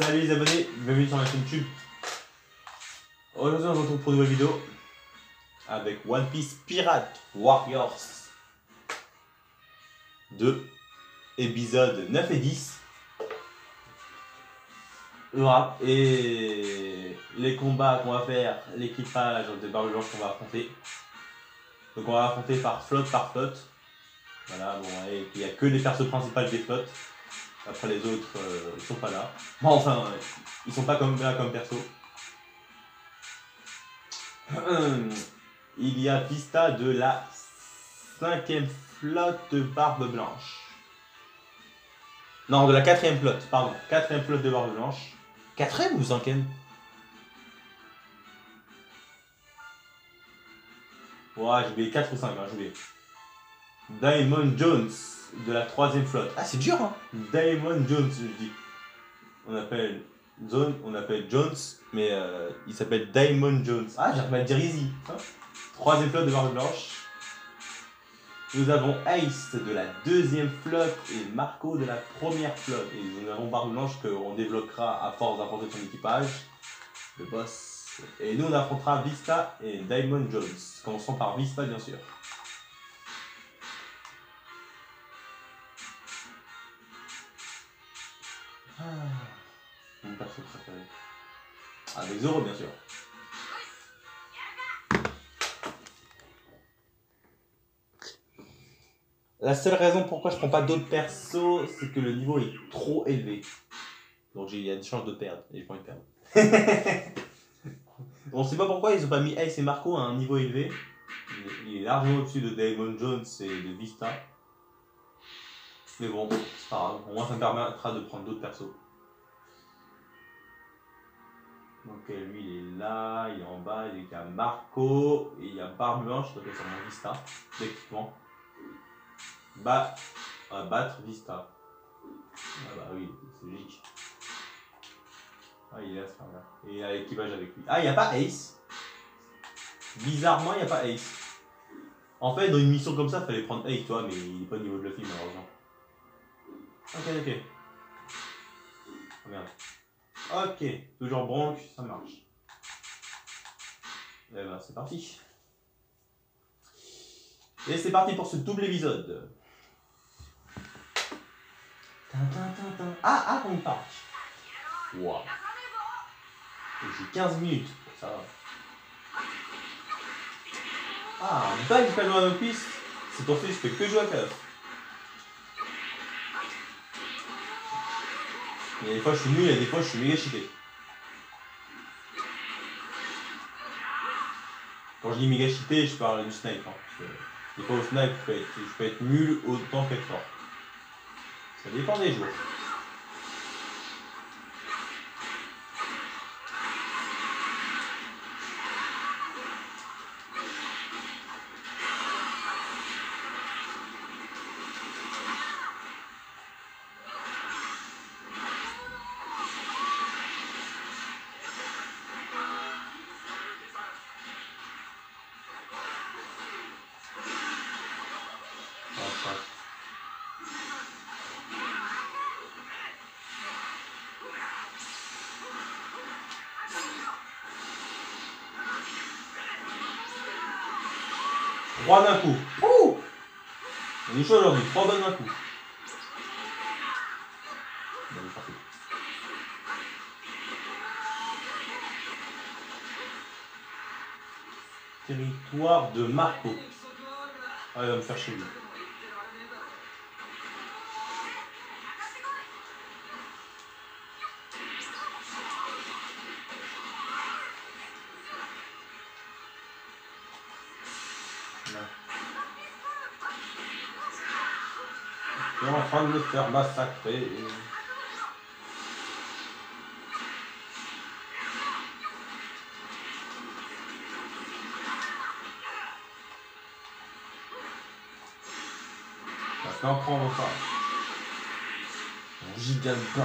Salut les abonnés, bienvenue sur ma chaîne YouTube. Aujourd'hui on se retrouve pour une nouvelle vidéo avec One Piece Pirate Warriors 2, épisodes 9 et 10. Voilà, et les combats qu'on va faire, l'équipage de Barbe Blanche qu'on va affronter. Donc on va affronter par flotte. Voilà, bon, et il n'y a que les persos principaux des flottes. Après les autres, ils sont pas là. Bon, enfin, ils sont pas là comme perso. Il y a Vista de la 5e flotte de Barbe Blanche. Non, de la 4e flotte, pardon. 4e flotte de Barbe Blanche. 4e ou 5e? Ouais, j'ai oublié 4 ou 5, hein, j'ai oublié. Diamond Jones de la 3e flotte. Ah, c'est dur, hein. Diamond Jones, je dis. On appelle Jones, mais il s'appelle Diamond Jones. Ah, j'ai à dire Easy. 3e flotte de Barbe Blanche. Nous avons Ace de la 2e flotte et Marco de la 1re flotte. Et nous avons Barbe Blanche qu'on développera à force d'affronter son équipage. Le boss. Et nous on affrontera Vista et Diamond Jones. Commençons par Vista bien sûr. Mon perso préféré. Avec Zoro bien sûr. La seule raison pourquoi je prends pas d'autres persos, c'est que le niveau est trop élevé. Donc il y a des chances de perdre, et j'ai pas envie de perdre. On sait pas pourquoi ils ont pas mis Ace et Marco à un niveau élevé. Il est largement au-dessus de Diamond Jones et de Vista. Mais bon, c'est pas grave, au moins ça me permettra de prendre d'autres persos. Donc lui il est là, il est en bas, il y a Marco, et il y a Barbe Blanche, donc c'est mon Vista, techniquement. Battre Vista. Ah bah oui, c'est logique. Ah il est là ce là. Et il y a l'équipage avec lui. Ah il n'y a pas Ace. Bizarrement il n'y a pas Ace. En fait dans une mission comme ça il fallait prendre Ace toi, mais il n'est pas au niveau de Luffy malheureusement. Ok. Oh merde. Ok, toujours Bronk, ça marche. Et ben c'est parti. Et c'est parti pour ce double épisode. Ah, on part. Wow. J'ai 15 minutes, ça va. Ah, bague du panneau à One Piece. C'est pour ça que je fais que jouer à Call of. Il y a des fois je suis nul, il y a des fois je suis méga cheaté. Quand je dis méga cheaté, je parle du snipe. Hein, parce que des fois au snipe, je peux être nul autant qu'être fort. Ça dépend des jours. Trois d'un coup. Ouh, on est chaud aujourd'hui, 3 bonnes d'un coup. Territoire de Marco. Ah, il va me faire chier lui. Je suis en train de me faire massacrer. Maintenant, prendre ça. Un gigabyte.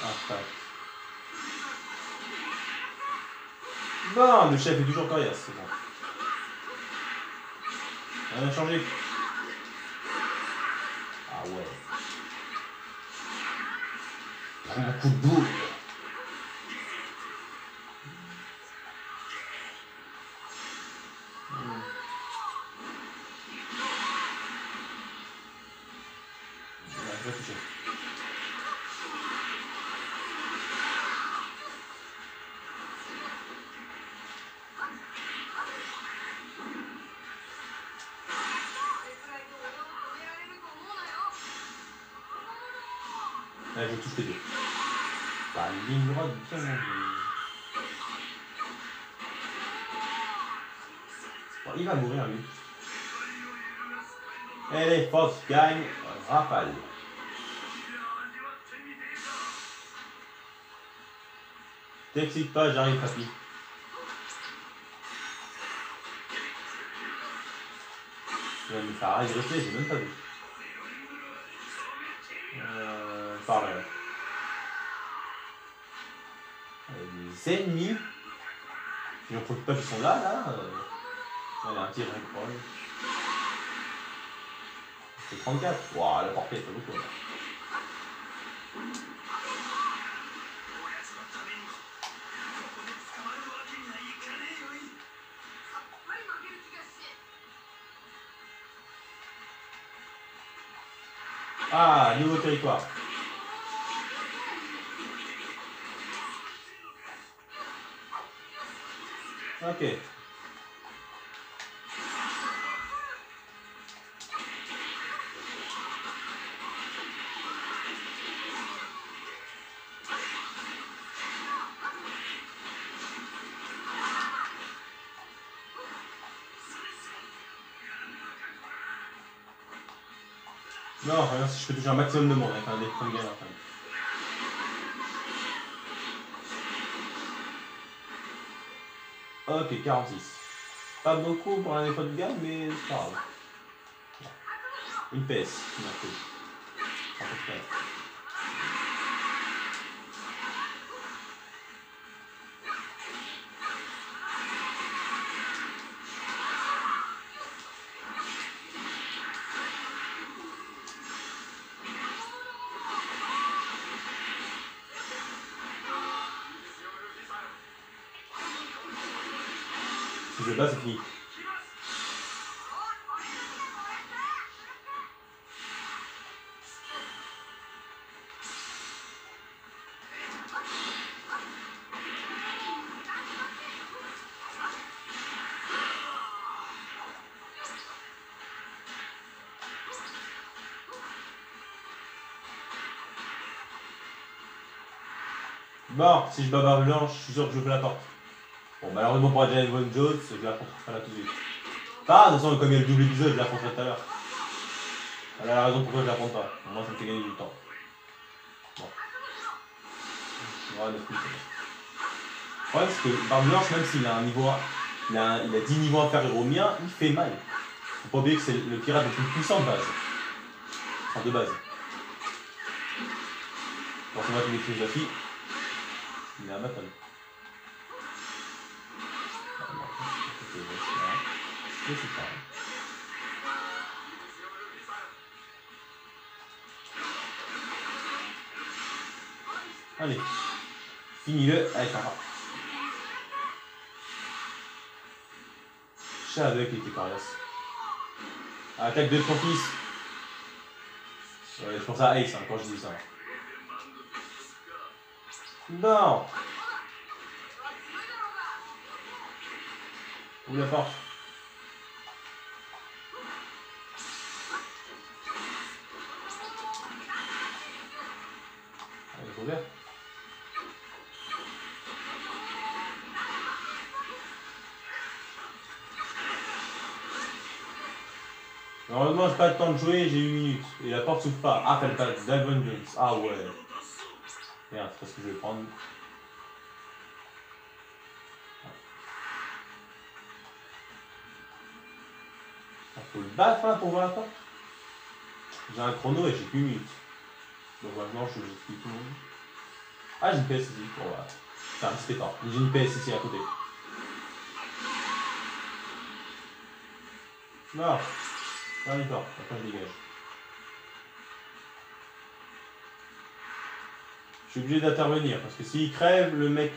Attaque. Non, le chef est toujours coriace, c'est bon. Rien n'a changé. ouais. Prends mon coup de boule. Je vais toucher. Allez, je touche les deux. Bah, ligne droite, bien mangé. Bon, il va mourir, lui. Allez, Fox gagne. Rafale. T'excite pas, j'arrive, papy. Tu vas me faire agresser, j'ai même pas vu. Par là. Les ennemis. Je ne profite pas qu'ils sont là. Il y a un tir incroyable. C'est 34. Waouh, la portée, c'est beaucoup. Là. Ah, nouveau territoire. Ok. Non, regarde si je peux toucher un maximum de monde avec un des premiers gagnants. Ok, 46. Pas beaucoup pour un effort de gamme, mais c'est pas grave. Une PS, merci. Si je bats, c'est fini. Bon, si je bats Barbe Blanche, je suis sûr que je fais la porte. Bon, malheureusement pour Adrian Von Jones, je la affronterai là tout de suite. Ah, de toute façon, comme il y a le double épisode, je la affronterai tout à l'heure. Elle a la raison pourquoi je la affronte pas. Moi, ça me fait gagner du temps. Bon. Ouais, 9 minutes. Le problème, c'est que Barbe Blanche, même s'il a un niveau. Il a 10 niveaux inférieurs au mien, il fait mal. Faut pas oublier que c'est le pirate le plus puissant de base. Enfin, de base. Forcément, tu maîtrises la fille. Il est un bâton. C'est ça. Allez. Finis-le avec un rat. Je savais qu'il était coriace. Attaque de ton fils. Je pense à Ace hein, quand je dis ça. Non. Ouvre la porte. Elle est ouverte. Malheureusement, j'ai pas le temps de jouer, j'ai 1 minute. Et la porte s'ouvre pas. Ah, fallait pas. Davon Jones. Ah ouais. Merde, c'est parce que je vais prendre. Il faut le battre hein, pour voir la porte. J'ai un chrono et j'ai qu'une minute. Donc maintenant, je explique tout le monde. Ah, j'ai une PS ici. Bon, voilà. Ça risquait pas. J'ai une PS ici à côté. Non. Dernière porte. Après, je dégage. Je suis obligé d'intervenir parce que s'il crève, le mec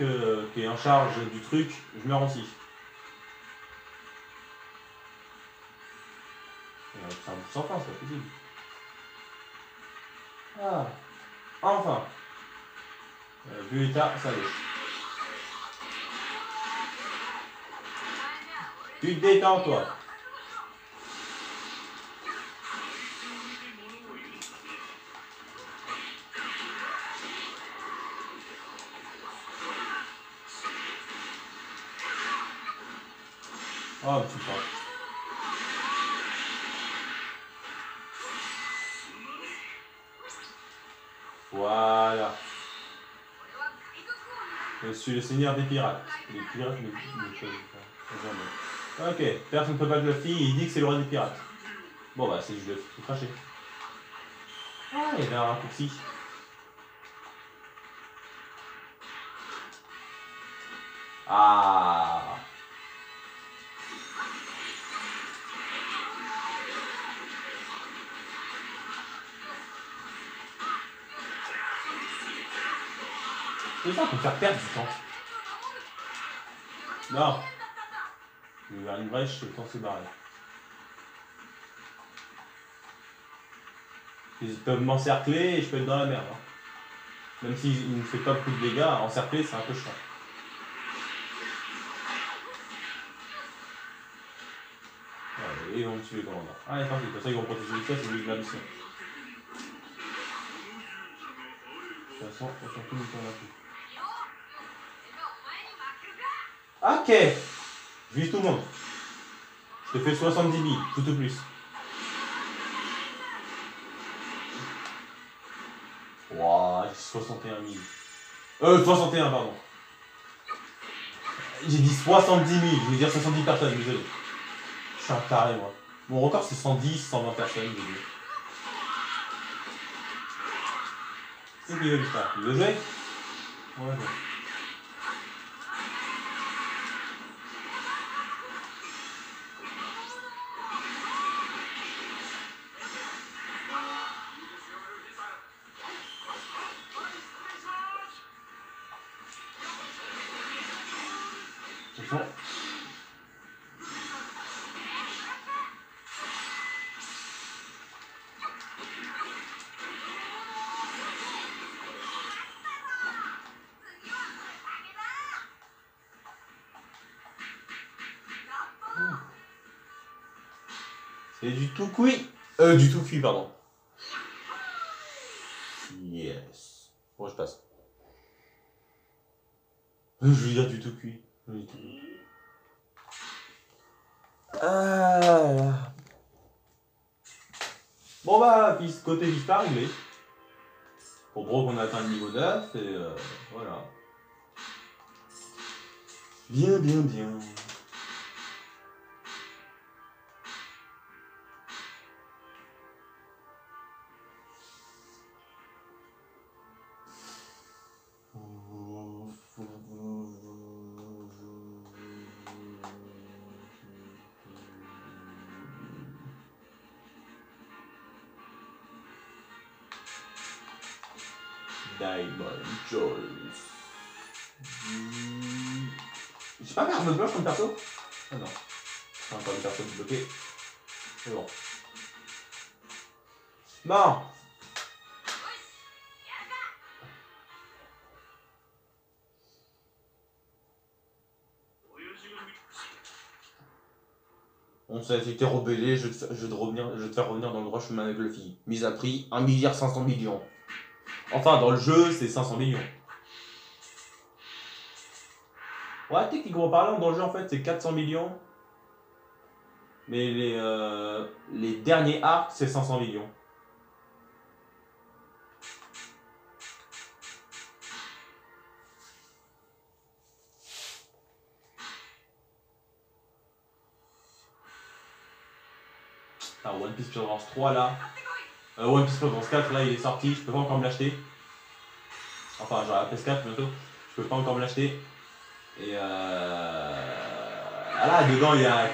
qui est en charge du truc, je meurs aussi. C'est un bout sans fin, c'est pas possible. Ah, enfin. Vu l'état, ça allait. Tu te détends, toi. Oh, petit pas. Voilà. Je suis le seigneur des pirates. Les pirates ne peuvent pas. Ok, personne ne peut battre Luffy, il dit que c'est le roi des pirates. Bon bah c'est juste Luffy tout craché. Ah, il y avait un raccourci. Ah. C'est ça pour faire perdre du temps. Non. Je vais vers une brèche, le temps se barrer. Ils peuvent m'encercler et je peux être dans la merde. Hein. Même s'il ne fait pas beaucoup de dégâts, encercler c'est un peu chiant. Ouais, et ils vont me tuer les commandants. Allez, parti, comme ça ils vont protéger les pièces et lui de la mission. De toute façon, on s'en fout du temps là-dessus. Ok, je vise tout le monde. Je te fais 70 000, tout au plus. Wouah, j'ai 61 000. 61, pardon. J'ai dit 70 000, je voulais dire 70 personnes, désolé. Je suis un taré, moi. Mon record, c'est 110, 120 personnes, désolé. C'est qui veut ça? Il veut jouer? Ouais, bon. C'est bon. C'est du tout cuit. Du tout cuit, pardon. Yes. Bon, je passe. Je veux dire du tout cuit. Bon bah, côté Vista arrivé. Pour Brock, on a atteint le niveau 9 et voilà. Bien, bien, bien. Diamond Jones. J'ai pas carte blanche comme perso? Ah non. J'ai encore une perso bloquée. C'est bon. Non! On s'est été rebellé, je vais te faire revenir dans le droit chemin avec Luffy. Mise à prix 1,5 milliard. Enfin, dans le jeu, c'est 500 millions. Ouais, techniquement parlant, dans le jeu, en fait, c'est 400 millions. Mais les derniers arcs, c'est 500 millions. Ah, One Piece Performance 3 là. One Piece Performance 4 là il est sorti, je peux pas encore me l'acheter. Enfin j'aurai la PS4 bientôt, je peux pas encore me l'acheter. Et ah là dedans il y a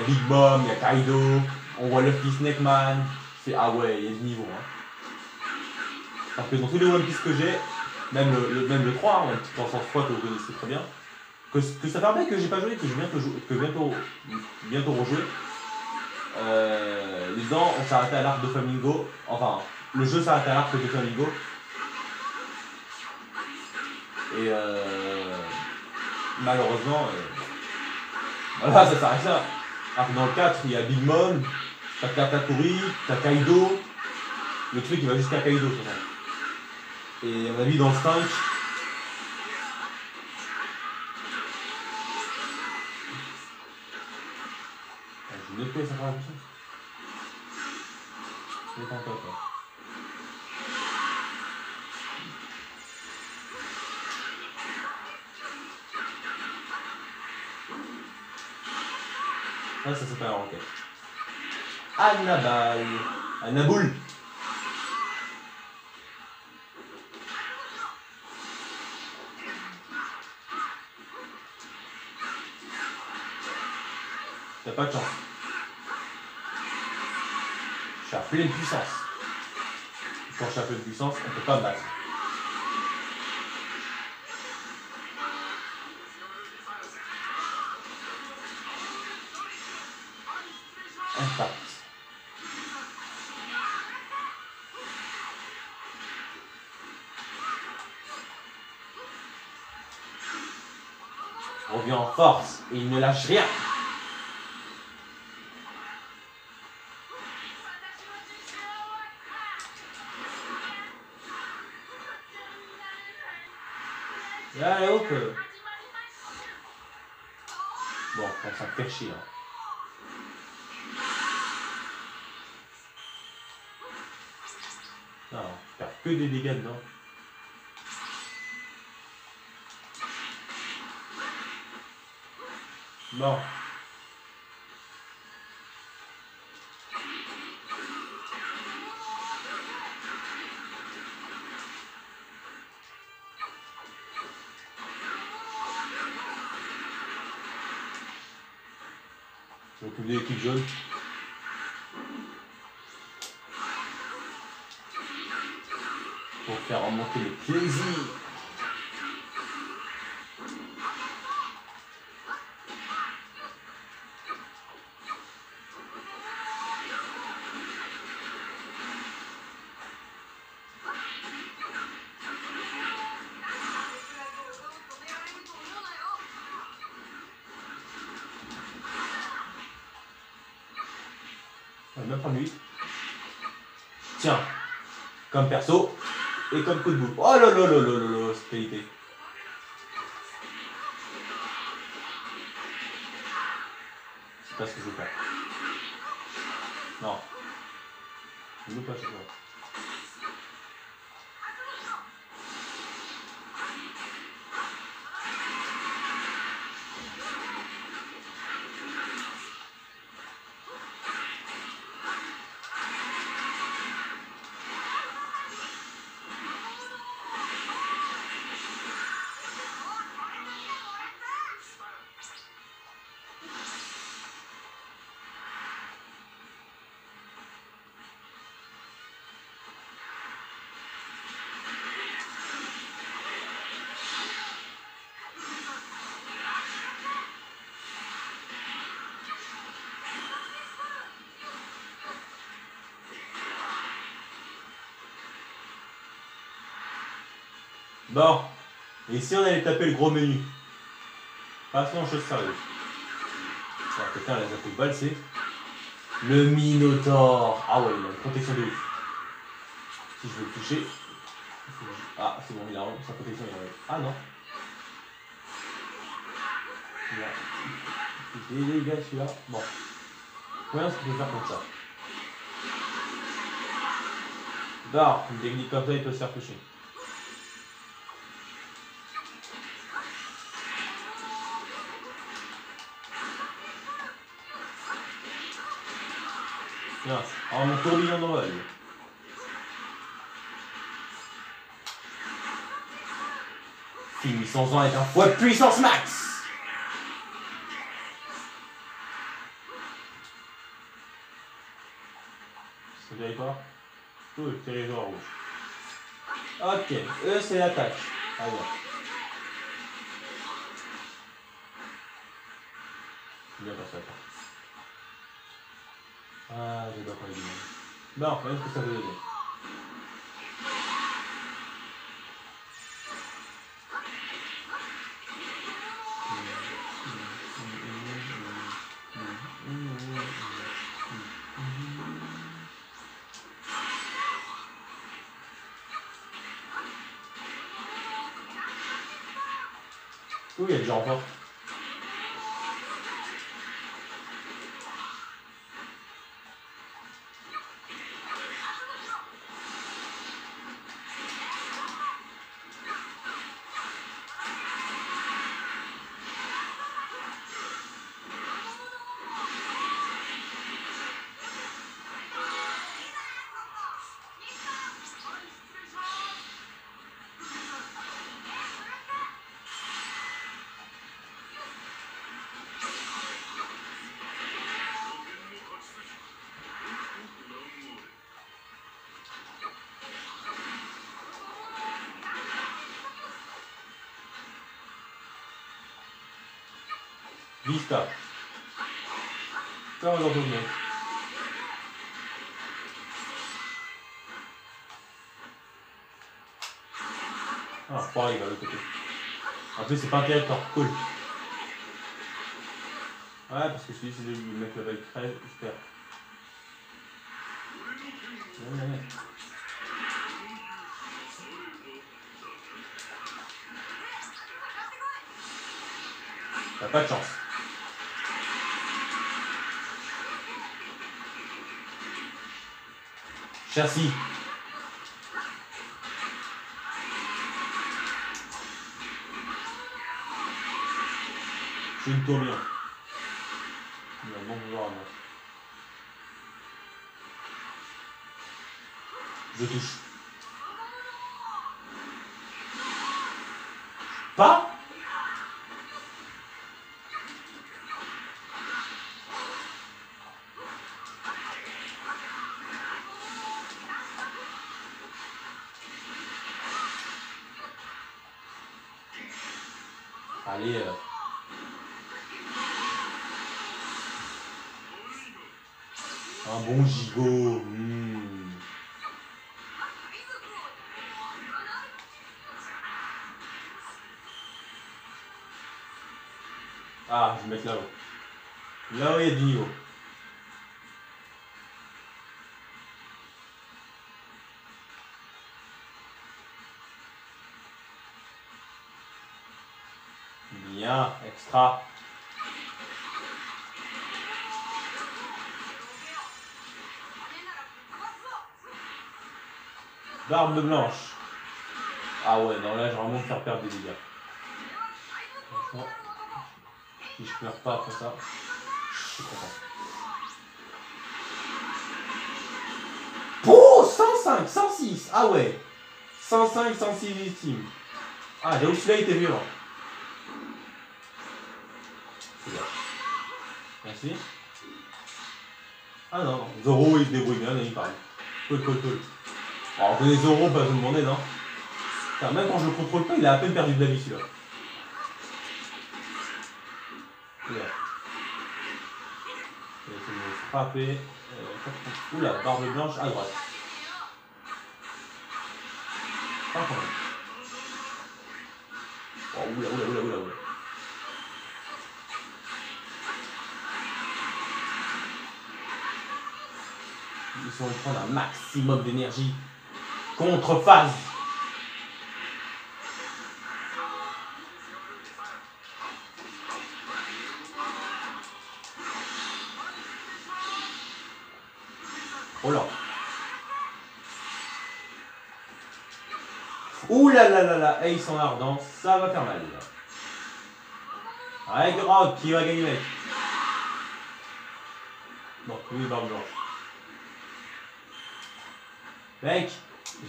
Big Mom, il y a Kaido, on voit Luffy Snake Man. Ah ouais, il y a du niveau hein. Parce que dans tous les One Piece que j'ai, Même le 3, hein, la petite puissance 3 que vous connaissez très bien. Que ça fait un bail que j'ai pas joué, que je vais bientôt rejouer. Dedans, on s'arrêtait à l'arc de Flamingo. Enfin, le jeu s'arrêtait à l'arc de Flamingo. Et malheureusement, voilà, ça s'arrête là. Alors que dans le 4, il y a Big Mom, t'as Katakuri, t'as Kaido. Le truc, il va jusqu'à Kaido, c'est ça. Et on a vu dans le 5. J'ai une épée, ça fera ça. C'est pas encore, quoi. Ah, ça s'appelle un roquette. Annabelle. Annaboule. T'as pas de chance. Je suis à pleine puissance. Quand je suis à pleine puissance, on peut pas me battre. Impact. Revient en force et il ne lâche rien. Allez hop. Bon, on s'en fait chier. Hein. Non, faire que des dégâts dedans. Bon. Je m'occupe de l'équipe jaune. Pour faire remonter le plaisir. On va même prendre lui. Tiens, comme perso et comme coup de boule. Oh là là là là là là, cette qualité. C'est pas ce que je veux faire. Non. Je ne veux pas chaque fois. Bon, et si on allait taper le gros menu? Passons aux choses sérieuses. Alors, quelqu'un les a fait valser. Le Minotaure. Ah ouais, il a une protection de ouf. Si je veux le toucher. Ah, c'est bon, il a sa protection, il a. Ah non. Il a des dégâts celui-là. Bon. Voyons ce qu'il peut faire contre ça. D'art, une technique comme ça, il peut se faire toucher. Tiens, alors mon tourbillon d'envol. Finissons-en avec un fois de puissance max. C'est le territoire? Tout le territoire rouge. Ok, eux c'est l'attaque. Allez. Bien passé à part. Ah, j'adore quand il dit. Bon, même ce que ça veut dire. Oui, il y a déjà encore. Vista. Ferme dans tout le monde. Ah, pareil, vers le côté. En plus, c'est pas un territoire cool. Ouais, parce que je te dis, si le mec level 13, je perds. Ouais. T'as pas de chance. Châssis. Je ne tourne bien. Il va bon pouvoir moi. Je touche. Pas. Allez. Un bon gigot. Ah, je vais mettre là-haut. Là-haut, il y a du niveau. Bien, extra. Barbe blanche. Ah ouais, non, là, j'ai vraiment me faire perdre des dégâts. Franchement, si je pleure pas après ça, je suis content. Oh, 105, 106. Ah ouais. 105, 106 victimes. Ah, là où celui-là était violent. C'est bien. Merci. Ah non, non. Zoro, il se débrouille bien, là, il parle. Cool. Alors, on connaît Zoro, pas tout le monde, non. Putain, même quand je le contrôle pas, il a à peine perdu de la vie, celui-là. Il essaie de me frapper. Oula, barbe blanche à droite. Pas quand même. Oh, oula. Ils sont en train d'un maximum d'énergie. Contre-phase. Oh là. Ouh là, Ace en ardent, ça va faire mal. Avec Rock qui va gagner, mec. Bon, lui, barbe blanche. Mec,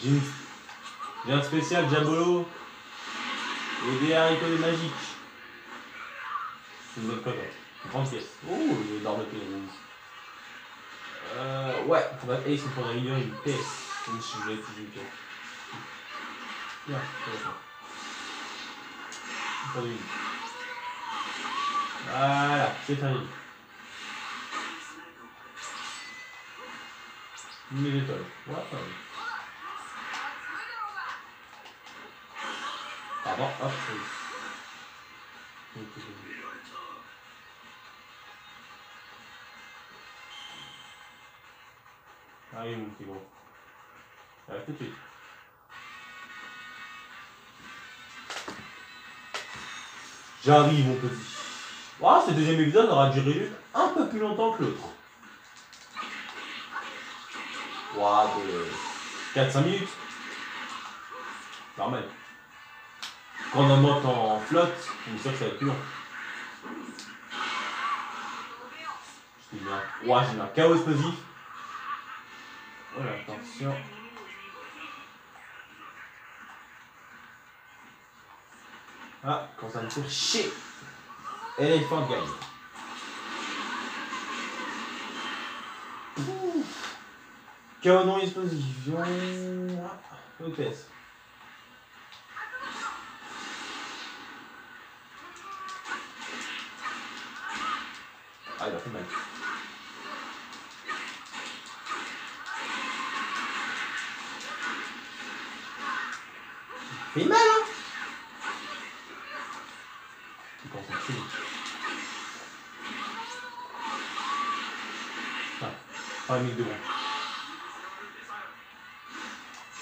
j'ai un spécial Diabolo et des haricots magiques. C'est une bonne cote, une grande pièce. Oh, le barbe de rouge. Ouais, pour battre Ace, il faudrait une pièce. Comme si je voulais utiliser une pièce. Bien, voilà, c'est terminé. Une étoile. Ouais, pardon, hop, allez, mon petit gros. Allez, tout de suite. J'arrive, mon petit. Oh, ce deuxième épisode aura duré un peu plus longtemps que l'autre. Wow, de 4-5 minutes. Normal. Quand on monte en flotte, on est sûr que ça va être plus long. J'ai mis un chaos explosif. Voilà, attention. Ah, quand ça me fait chier. Éléphant gagne. Chaos non explosion. EPS. Ah, il a fait mal. Il fait mal, hein? Il pense à tout. Ah, une de bon.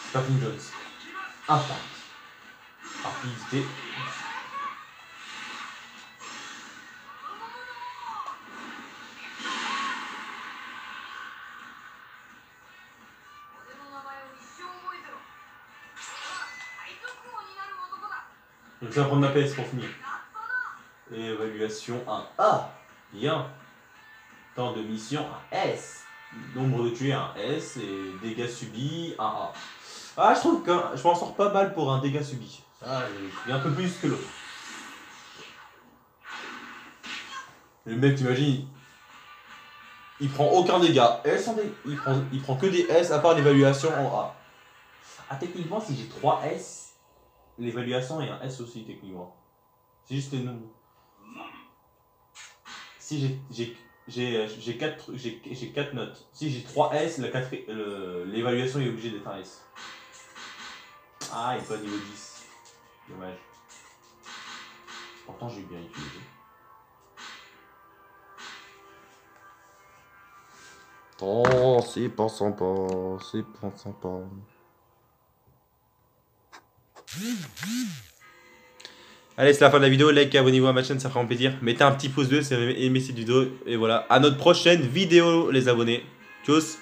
Stephen Jones. Impact. Rapidité. Donc ça va prendre ma PS pour finir. Évaluation 1A. Bien. Temps de mission 1S. Nombre de tués 1S et dégâts subis 1A. Ah, je trouve que je m'en sors pas mal pour un dégât subi. Ah, il y a un peu plus que l'autre. Le mec, t'imagines, il prend aucun dégât. S en il prend que des S à part l'évaluation en A. Ah, techniquement, si j'ai 3 S, l'évaluation est un S aussi, techniquement. C'est juste les nombres. Si j'ai 4 notes. Si j'ai 3 S, l'évaluation est obligée d'être un S. Ah, il n'est pas niveau 10. Dommage. Pourtant, j'ai bien utilisé. Oh, c'est pas sympa, c'est pas sympa. Allez, c'est la fin de la vidéo. Like, abonnez-vous à ma chaîne, ça fera un plaisir. Mettez un petit pouce bleu si vous avez aimé cette vidéo. Et voilà, à notre prochaine vidéo, les abonnés. Tchuss!